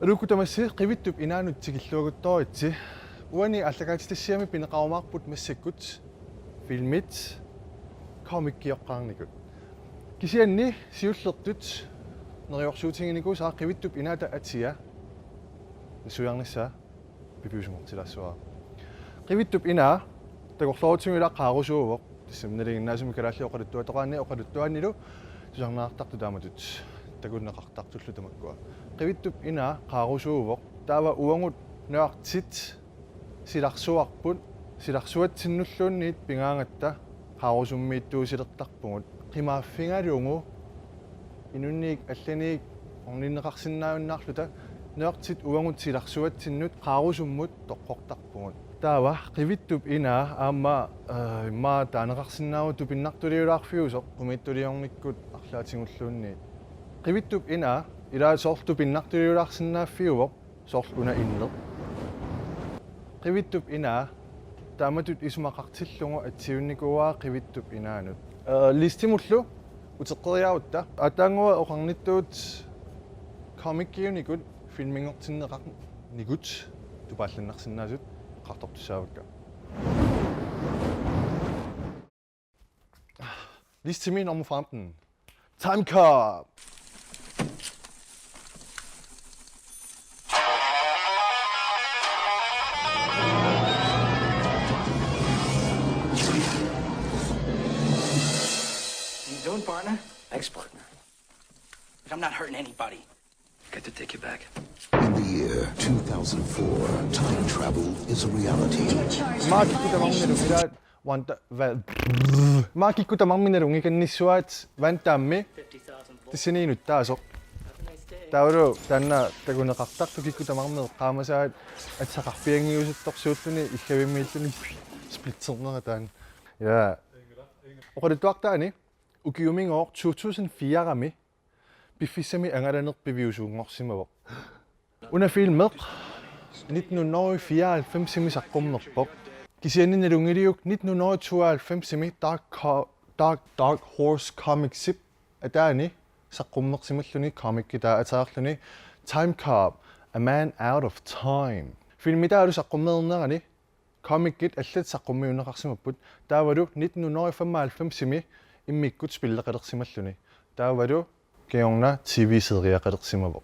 Rukutamasi Qivittup Inaa nutsikilluaguttoritsi uani allakaatissiami pineqarumaarput massakkut filmit komikkiyoqqaarnikut kisianni siullertut neriorsuutinginikuu saa Qivittup Inaata atia sujarnissaa pipiusumortilaassuara Qivittup Inaa taqorlorutungila qaarusuuvoq tissamnaliginnaasumi kalaalli oqaluttuaannilu susarnaartartu taamatut takunneqartartullu tamakkua Qivittup Inaa qaarusuuvoq taava uangut naartit silarsuarput silarsuatsinulluunniit pingaangatta qaarusummiittuusilertarpungut qimaaffingaliungu inunniik allaniik orninneqarsinnaajunnaarluta naartit uangut silarsuatsinnut qaarusummut toqqortarpungut taava Qivittup Inaa aamma imma taaneqarsinnaavu tupinnartuliulaarfiusoq qumiittuliornikkut arlaatingulluunniit Qivittup Inaa ila sortu pinnartuliulaarsinnaaffiuvoq sorl una inneq Qivittup Inaa taamatut isumaqartillungu atsiunnikuaa Qivittup Inaanut listimullu uteqqeriarutta ataangua oqarnittuut komikkiunikut filmingortinneqarnikut tupaallanarsinnaasut qartortussaavakka listimi nummer 15 Time Cop Partner? Ex-partner. But I'm not hurting anybody. Got to take you back. In the year 2004, time travel is a reality. Maakikkutamamminerungikannissuat vantaammi tissiniinut taasoq taulu tanna takuneqartartu kikkutamarmeq qaamasaat atsaqarpiangiusuttorsuulluni illавиммииллуни splitserneраtaan ja oqaluttuartaani ukiumingoor 2004-rami piffissami angalanerpiviusuunngorsimavoq una filmeq 1994-simi saqqummerpoq kisianninalungiliuk 1992-simi Dark Horse Comicsip ataani saqqummersimalluni komikkitaa ataarluni Time Cop A Man Out of Time filmitaalu saqqummeernerani komikkit allat saqqummiunneqarsimapput taavalu 1995-simi immikkut spilleqalersimalluni taavalu kiorna TV-seriaqalersimavoq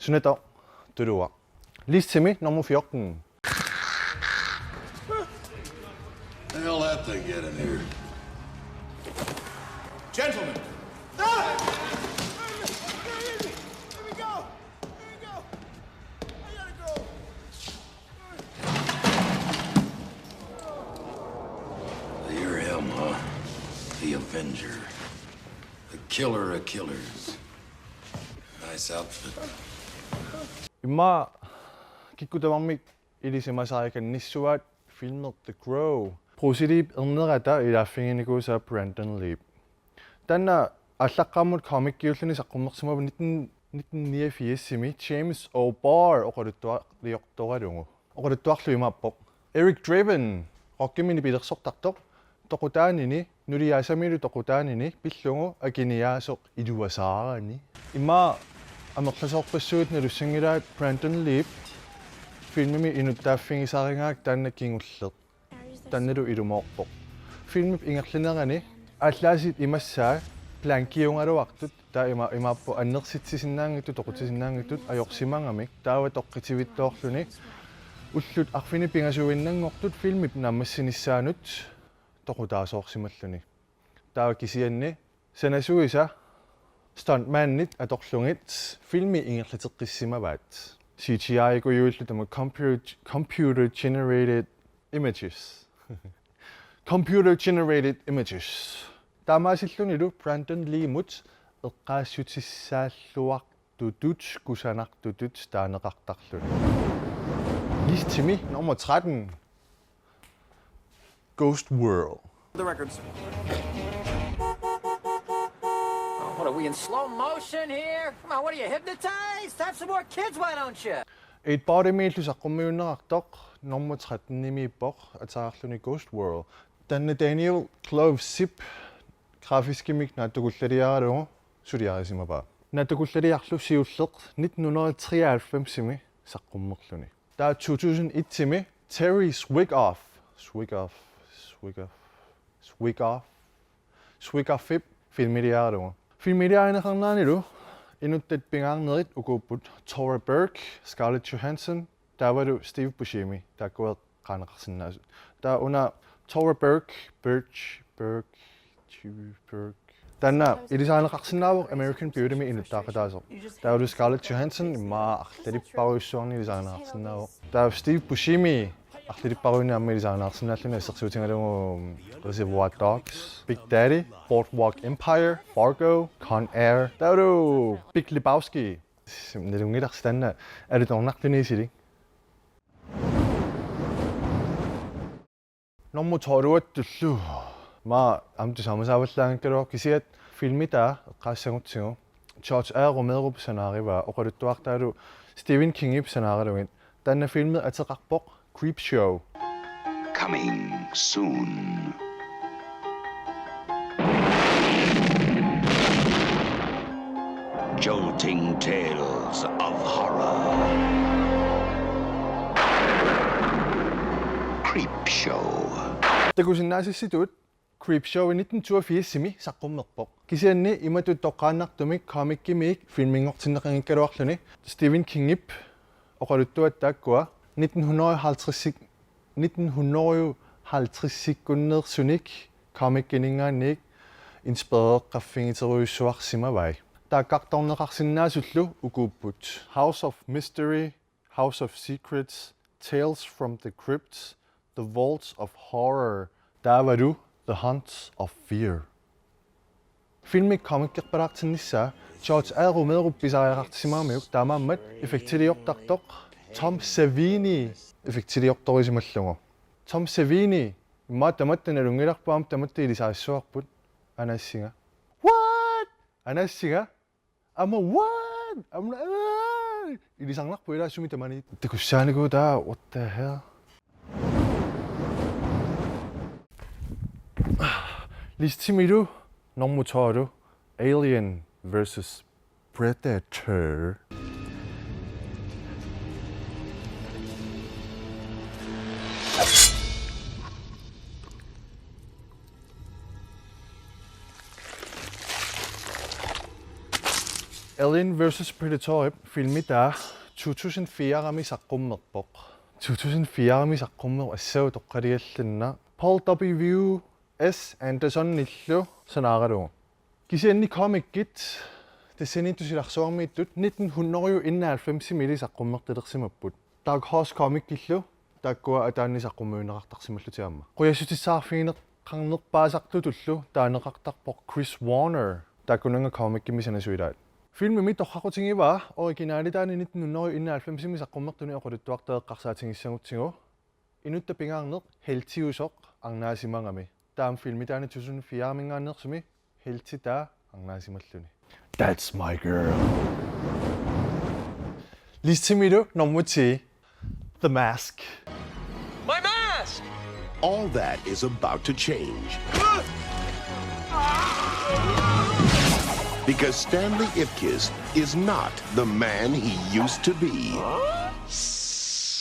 Nunaata tulua listimi nummer 14 The hell that thing get in here? Gentlemen! You're him, huh? The Avenger. The killer of killers. Nice outfit. imma kikkutamarmik ilisimasarikannissuat filmet The Crow prosidip ernerata ilaaffinginiku Brandon Lee tanna allaqqaamut komikkiulluni saqqummersimavu 1989-simi James O'Barr oqaluttuariortoralungu oqaluttuarlu imaappoq Eric Draven rokkimini pilersortartoq toqutaanini nuliaasamilu toqutaanini pillungu akiniaasoq iluasaarani imma amerlasorpassuut nalussangilaat Brandon Lee filmimi inuttaaffинgisaaringaak taannakingulleq tannalu ilumoorpoq filmip ingerlinerani aalлааsit imassaa plankiungaluartut taa imaappu annersitsisinnaangittut toqutisinnaangittut ajorsimangamik taava toqqitivittooрлuni ullut arfini pingasuinnangortut filmip naammassinissaanut toqutaasoorsimalluni taava kisianni sanasuisa stuntmannit atorlungit filmi ingerliteqqissimavaat CGI kuyuullu tama computer generated images computer generated images taamaasillunilu Brandon Lee mut eqqaassutissaalluartutut kusanartutut taaneqartarluni listimi nummer 13 Ghost World The records. What are we in slow motion here? Come on, what are you hypnotized? Have some more kids, why don't you? et paarimiillu saqqummiunnerartoq nummer 13 nimiippoq ataarluni Ghost World tanna Daniel Clove Sip grafiskimik naattukullaliaralugu suliarisimapa. Naattukullaliarlu siulleq 1993-simi saqqummerluni. Der 2001-simi Terry Swiggoff filmiliaralugu. Filmiliarinaqarnaanilu inuttat pingaarnerit ukuupput Tora Berg, Scarlett Johansson, der var du Steve Buscemi, der går qaneqarsinnaasut. Der under Tora Berg. Tanna ilisaanaqarsinnaavuk American Beauty mi inuttaaqataasoq. Der var du Scarlett Johansson imma arlalipparuissuarni ilisaanaqarsinnaavuk. Der var Steve Buscemi arlalipparuinnaammi ilisaanaqarsinnaalluni assersuutingalugu Reservoir Dogs, Big Daddy, Boardwalk Empire, Fargo, Con Air. Der var du Big Lebowski. Nilungilarstanna alutornarluniisilik. Nommu toruattullu ma amtu samasaavallangakkalo kisiat filmita qaassangutsingu George A. Romero scenario oqaluttuartaalu Stephen King scenario tanna filmet ateqarpoq Creepshow. Coming soon. Jolting tales of horror. Creepshow. Takusinnaasissituut Creepshow 1982-simi saqqummerpoq. Kisianni imatut toqqaannartumik comic-kimik filmingortinneqangikkaluarluni Stephen King oqaluttuat taakkua 1950-sikkunneersunik comic-kiningaanniik inspireeqqaffingiteruissuarsimavai. Taaqqartorneqarsinnaasullu ukuupput House of Mystery, House of Secrets, Tales from the Crypt, The Vaults of Horror. Der var du The Hunts of Fear. Filmi comic-qerpalaartinnissaa George A. Romero pisariaqartisimaamiuk taamaammat effektiliortartoq Tom Savini effektiliortorisimallungu. Tom Savini imma tamattana lungilarpaam tamatta ilisaassuarput anassinga. What? Anassinga? Amma what? Amma ilisarnarpu ilaasumi tamani. Takussaanigu taa what the hell? Listimidu nommutoru Alien vs Predator. Alien vs Predator filmita 2004-rami saqqummerpoq. 2004-rami saqqummer assau toqqaliallanna Paul W. S. Anderson nillu scenario. Kisianni comic-kit tassaniittusilarsuarmiittut 1991-simi saqqummertilersimapput. Dark Horse comic-killu taakkua ataannisaqqumuineqartarsimallutiamma. Quyassutisaarfiineqqarnerpaasartutullu taaneqartarpoq Chris Warner taakkunanga comic-kimi sanasuilaat. Filmimi torqaqutigiva originaalitaani 1991-simi saqqummertuni oquluttuarteeqqarsaatingissangutsigu inutta pingaarneq heltiusoq arnaasimangami. Taam filmitaani 2004-mingaannersumi heltitaa arnaasimalluni. That's my girl. Listimidu nommuti The Mask. My mask! All that is about to change. Because Stanley Ipkiss is not the man he used to be. Spoken!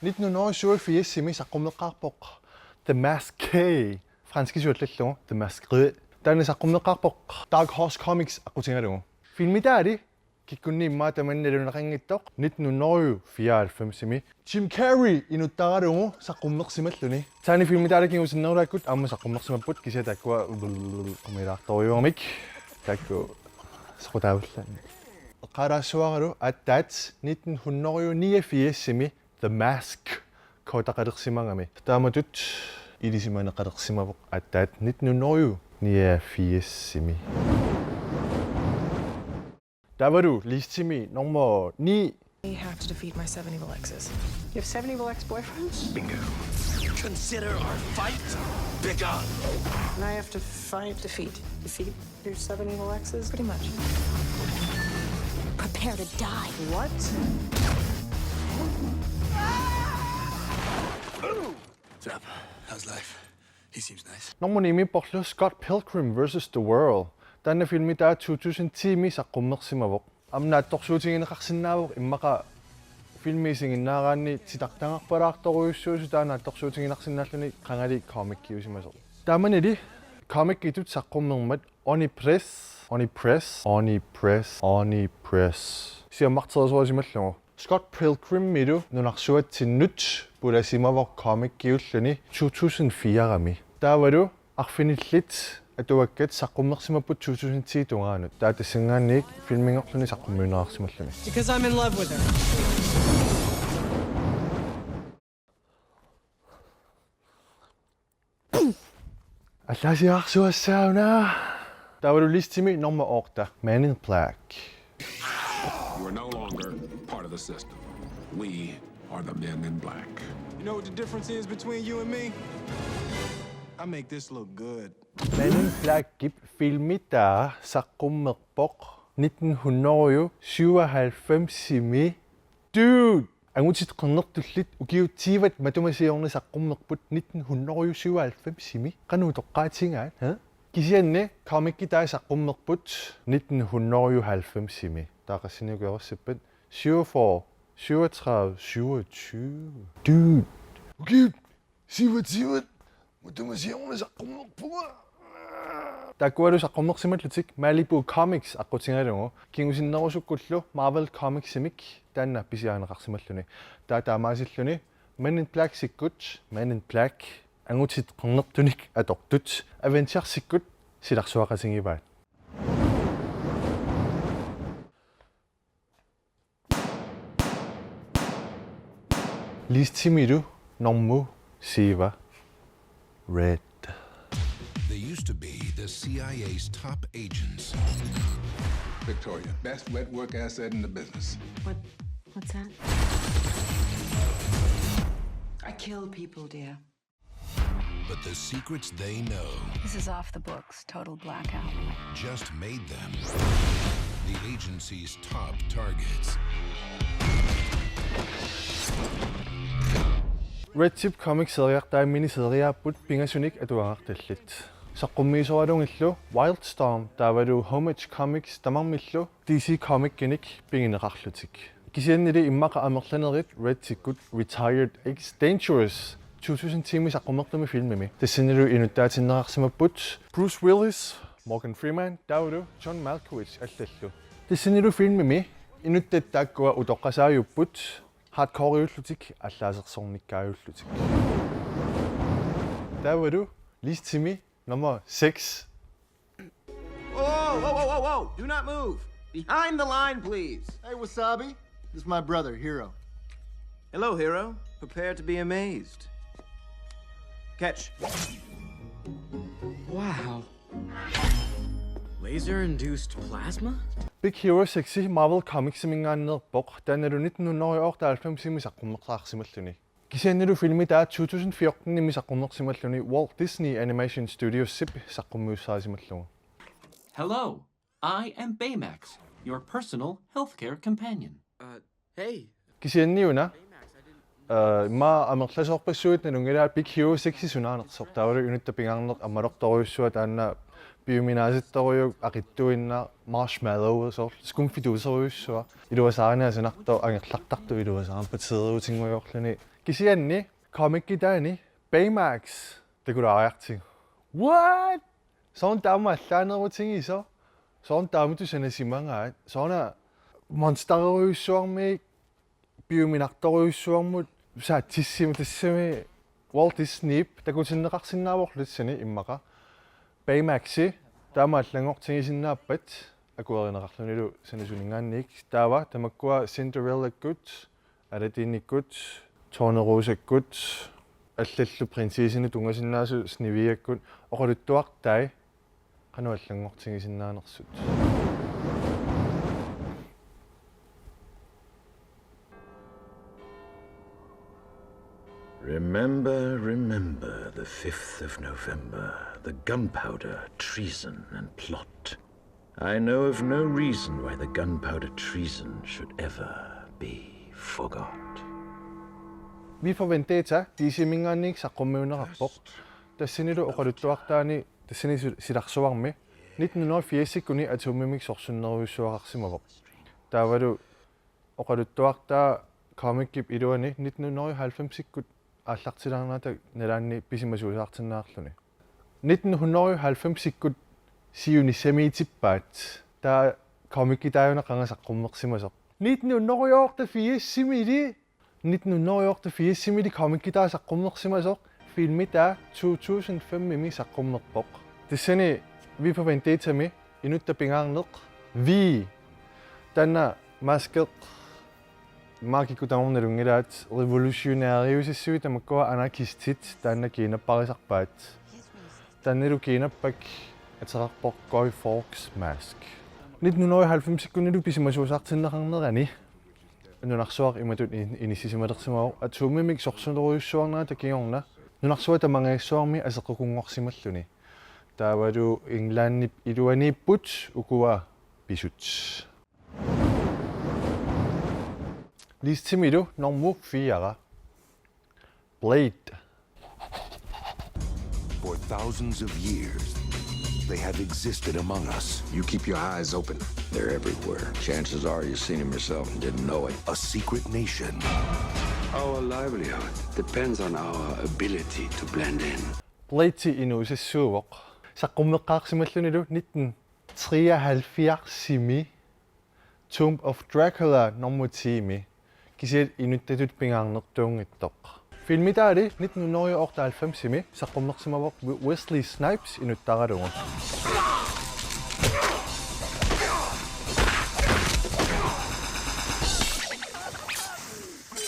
1987-simi saqqummeqqarpoq The Mask franski suullallungu The Mask taani saqqummeqqarpoq Dark Horse Comics aqutingalugu. Filmitaali kikkunni immaa tamannalunaqangittoq 1994-simi Jim Carrey inuttaralugu saqqummersimalluni. Taani filmitaalikingusinnerulaakut amma saqqummersimapput kisia taakkua umilaartoriuarmik taakku saqutaavullan. Qaraassuaralu attaat 1989-simi The Mask kootaqalersimangami. Taamatut ilisimaneqalersimavuq attaat 1989-simi. Tavaru listimi nummer 9. You have to defeat my 7 evil exes. You have 7 evil ex-boyfriends? Bingo. Consider our fight begun. And I have to defeat your 7 evil exes? Pretty much. Prepare to die. What? What's up? How's life? He seems nice. Når nimi porlu Scott Pilgrim vs. The World. Tanna filmi taa 2010 saqqummersimavok. Amna torsuutinginaqarsinnaavok immaqa filmiisinginnaaraanni titaqtangarpalaartoruissuusu taana torsuutinginarsinnaalluni qangali comic-kiusimasoq. Taamanili comic-kitut saqqummermat Oni Siammartersuasimallugu. Scott Pilgrim midu nunarsuatsinnut pulasimavok comic-kiulluni 2004-ami. Taavalu arfinillit atuakkat saqqummersimaput 2010 tungaanut. Taatassingaanniik filmingorluni saqqummiunerarsimalluni. Because I'm in love with her. Allasiarsuassauna. Taavalu listimi norma orta Man in Black. You are no longer part of the system. We are the men in black. You know what the difference is between you and me? I make this look good. Man in Black gib filmita saqqummerpoq 1997-imi. Dude! Angutit qernertullit ukiutiivat matumasiorni saqqummerput 1997-imi. Qanu toqqaatingaat, ha? Kisianne comic-ki taa saqqummerput 1997-imi. Taaqassiniukuerussappat 47, 37, 27. Dude! Ukiut! Sivat! Matumasiorni saqqummerpuga! Takualu saqqummersimallutik Malibu Comics aqutingalungu kingusinnerusukkullu Marvel Comics-imik taanna pisiaaneqarsimalluni taamaasilluni Man in Black sikkut Man in Black angutit qernertunik atortut Avengers sikkut silarsuaqatingivaat. Listimidu normu siiva Red. They used to be the CIA's top agents. Victoria, best wet work asset in the business. What's that? I kill people, dear. But the secrets they know This is off the books. Total blackout. just made them the agency's top targets. Red Tip Comics seriaq taa miniseriaaput pingasunik atuangartallit. Saqqummiisoalungillu Wildstorm taavalu Homage Comics tamarmillu DC Comic genik pingineqarlutik. Kisiannili immaqa amerlanerit Red Tikkut Retired X Dangerous 2010 saqqummertumi filmimi. Tassinilu inuttaatinneqarsimapput Bruce Willis, Morgan Freeman, taavalu John Malkovich allallu. Tassinilu filmimi inuttattaakkua utoqqasaajupput hardcore-iullutik allaasersornikkaajullutik. Taavalu listimi number 6. Whoa! Do not move! Behind the line, please! Hey, Wasabi. This is my brother, Hero. Hello, Hero. Prepare to be amazed. Catch. Wow. Laser-induced plasma? Big Hero 6 Marvel Comics mingaannerpoq taanalu 1998 saqqummersaarsimalluni. Kisiannilu filmi taa 2014 saqqummersimalluni Walt Disney Animation Studios SIP saqqummiussaasimallugu. Hello, I am Baymax, your personal healthcare companion. Hey. Kisianniuna ma amerlasorpassuut nalungalaa Big Hero 6 sunaanersoq taavalu unuttapingaarneq ammalortoruissuat taanna biuminaasittoriuk aqittuinna marshmallow so skumfiduuseruissua iluasaarineasanarto angerlartartu iluasaarpatseeruutinguiorluni kisianni comic-ki taani Baymax takulaariartigu. What? Soon taama allaanerutingiso soon taamitusanasimangaat soona monsteruissuarmi biuminartoruissuarmut saa tissimi tassami Walt Disney takutinneqarsinnaavoqlutsani immaqa Baymaxi taamaallangortingisinnaappat akuerineqarlunilu sanasuningaanniik taava tamakkua Cinderella-kkut Aladdin-ikkut Tornerosakkut аллаллу принцессини тунгасиннаасу снивиаккут оқалуттуартай qanuallangortingisinnaanерсут. Remember the 5th of November, the gunpowder, treason and plot. I know of no reason why the gunpowder treason should ever be forgot. Vi forventeta DC mingaanniik saqqummiunerarpoq тассинилу оқалуттуартаани тассини силарсуарми 1980-куни атуммимик сорсуннеруйуссуақарсимавоқ таавалу оқалуттуартаа комиккип илуани 1990-ккут ааллартилаарнаата налаанни писимасуусаартиннаарлуни 1990-ккут сиунисамиитиппаат таа комикки тааюна қангасаққуммерсимасоқ 1980 1980 комикки таасаққуммерсимасоқ filmi der 2005 mimi saqummerpoq tissani vi på vendetami inutta pingaarneq vi tanna maskeq magikutaornalungilaat revolutionariusissui tamakkua anarkistit tanna kiinapparisarpaat tannilu kiinappak aterarpoq Guy Fawkes mask 1990-kunilu pisimasuusartinneqarnerani nunarsuaq imatut inissisimalersimao atummimik sorsuneruyussuarnaata kiorna nunarsuwa tamangaissuarmi aseqqukungorsimalluni taavalu inglaannip iluaniipput ukua pisut listimilu normu fiara Blade. For thousands of years, they have existed among us. You keep your eyes open. They're everywhere. Chances are you've seen them yourself and didn't know it. A secret nation. Our livelihood depends on our ability to blend in. Blade inuusissuuvoq saqqummeqqaarsimallunilu 1973 Tomb of Dracula normutiimi kisiat inuttatut pingaarnertuungittoq filmi taali 1998 saqqummersimavoq Wesley Snipes inuttaralugu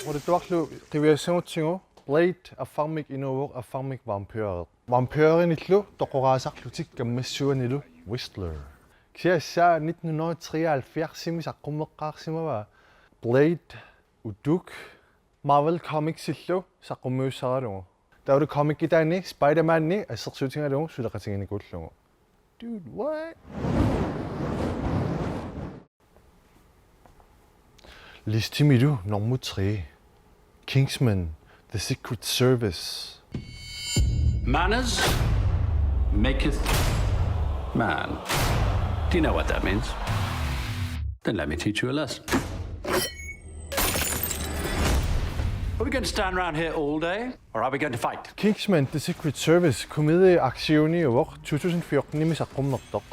Orituarlu qiviassamutsingu Blade affarmik inuuvoq affarmik vampyreq vampyrinillu toqoraasarlutik kammassuanilu Whistler kisiassaa 1973 saqqummeqqaarsimava Blade uduk Marvel Comics-illu saqqummiussaralugu taulu comic-kitaani Spider-Man-ni assersuutingalugu suleqatinginikуулlugu Dude, what? Listimilu nummer 3 Kingsman The Secret Service Manners maketh man. Do you know what that means? Then let me teach you a lesson. Are we going to stand around here all day, or are we going to fight? Kingsman The Secret Service komedieaksioni uvoq 2014 nimi saqqummertoq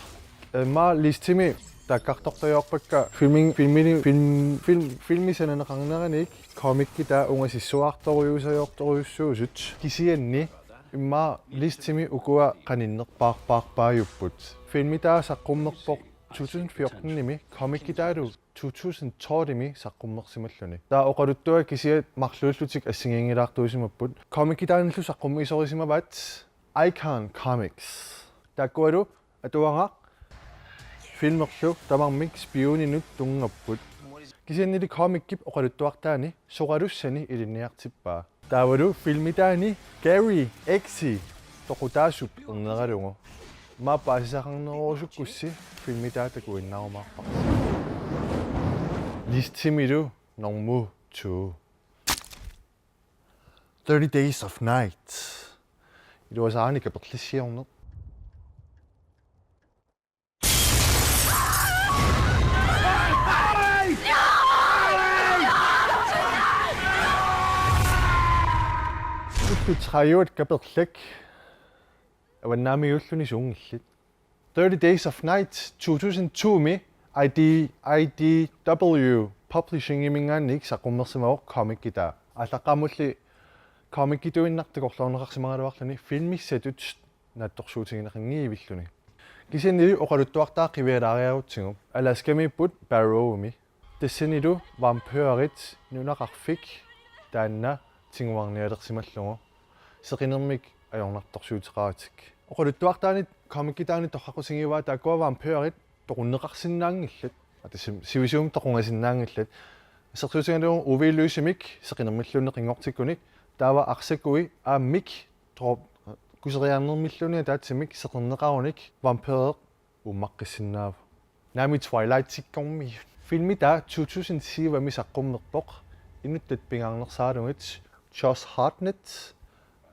ma listimi taakkartortajoorpakka filmisananaqarneranik komikki taa ungasissuartoruyusajoortoruyussuusut kisianni imma listimi ukua qaninnerpaarpaarpaajupput filmi taa saqqummerpoq 2014 nimi komikki taalu 2012 nimi saqqummersimalluni taa oqaluttua kisiat marluullutik assingiingilaartuisimapput komikki taanillu saqqummiisorisimavat Icon Comics taakkualu atuangaq filmerlu tamarmik spioninut tungapput kisiannili komikkip oqaluttuartaani soqalussani ilinniartippaa taavalu filmitaani Gary Exi toqutaasup erneralungu maappaasisaqarneruusukkussi filmitaataku innaarumaarpaq listimilu normu 2 30 Days of Night iluasaani kaperlissiorneq Trajuat kaperlak awannaamiulluni suungillit 30 Days of Night 2002 mi IDW Publishing imingaannik saqqummersimaoq comic-kita allaqamulli comic-kituinnartakorlorneqarsimangaluarluni filmissatut naattorsuutigineqangiivilluni kisiannili oqaluttuartaa qivialaariarutsigu alaskamiipput Barrow-mi tassanilu vampyrerit nunaqarfik taanna tinguarnialersimallugu seqinermik ajornartorsuutiqaratik oqaluttuartaani comic-kitaani torqaqusingiuaa taakua vampyrerit toqunneqarsinnaangillat sivisuum toqungasinnaangillat sersuutigalugu uviilluisimik seqinermillunne qingortikkunik taava arsakui aammik kuseriarnermilluni taatsimik seqerneqarunik vampyreq ummaqqissinnaava naami Twilight-tikkormi filmi taa 2007 mi saqqummerpoq inuttat pingaarnersaalungit Josh Hartnett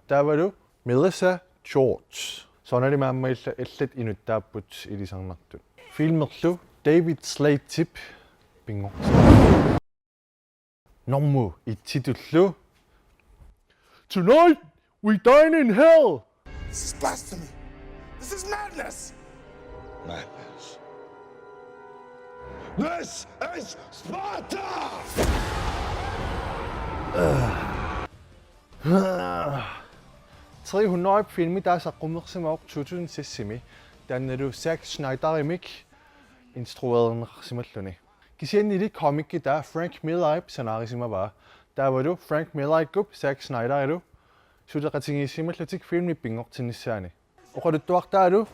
taavalu Melissa George. Sonali maamma illa allat inuttaapput ilisarnartut. Filmerlu David Slade-tip pingorti. Normu ittitullu. Tonight we dine in hell. This is blasphemy. This is madness. Madness. This is Sparta! 300 filmi taasaqqumersimauq 2006-simi taannalu Zack Snyder-imik instrueernersimalluni. Kisiannili komikki taa Frank Miller-ip sanarisimavaa. Taavalu Frank Miller-ikkup Zack Snyder-ilu suteqatingiissimallutik filmi pingortinnissaani. Oqaluttuartaalu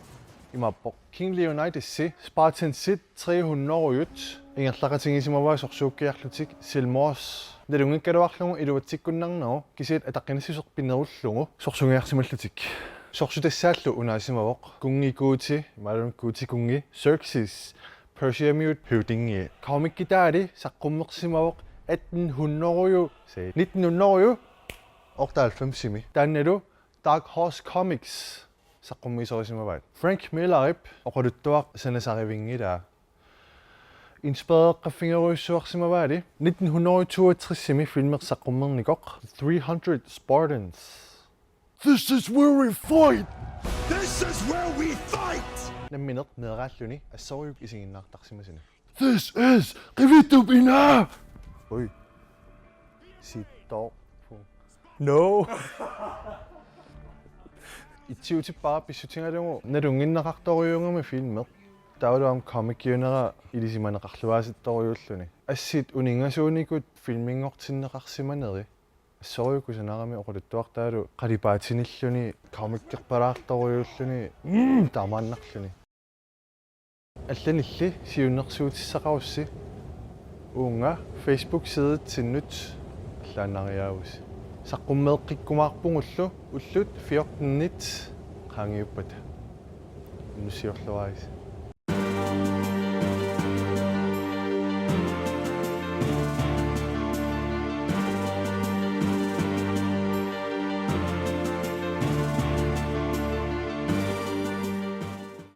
imappoq King Leonidas-si Spartan Sid 300-uyut ingerlaqatingiisimavaa sorsuukkiarlutik Silmors Nalungikkaluarlugu iluatsikkunnarnero kisiat ataqqinassisoq pinnerullugu sorsungiarsimallutik. Sorsutassaallu unaasimavoq kungikuuti maalunkuuti kungi Xerxes Persiamut høvdingi. Komikki taali saqqummersimavoq 1800-uju 1900-uju orta 90-simi. Taannalu Dark Horse Comics saqqummiisorisimavat. Frank Miller-ip oqaluttuaq sanasarivingilaa. Inspireqqaffingeruissuarsimavaali 1962-simi filmersaqqummernigoq 300 Spartans. This is where we fight! This is where we fight! Namminert neeraalluni assoriuk isinginnaartarsimasini. This is Qivittup Inaa! Oi. Sittor. No. Itsiutipara pissutingalugu nalunginnaqartoriungama filmer. Taulam komikkiunera ilisimaneqarluaasittoriulluni. Assit uningasuunikut filmingortinneqarsimaneri. Assoriukusanarami oqaluttuartaalu qalipaatinilluni komikkerpalaartoriulluni taamaannarluni. Allanilli siunnersuutissaqarussi uunga Facebook-sidet tinnut allaannariaavus. Saqqummeeqqikkumaarpungullu ullut 14 qaangiuppata. Nussiorluaris.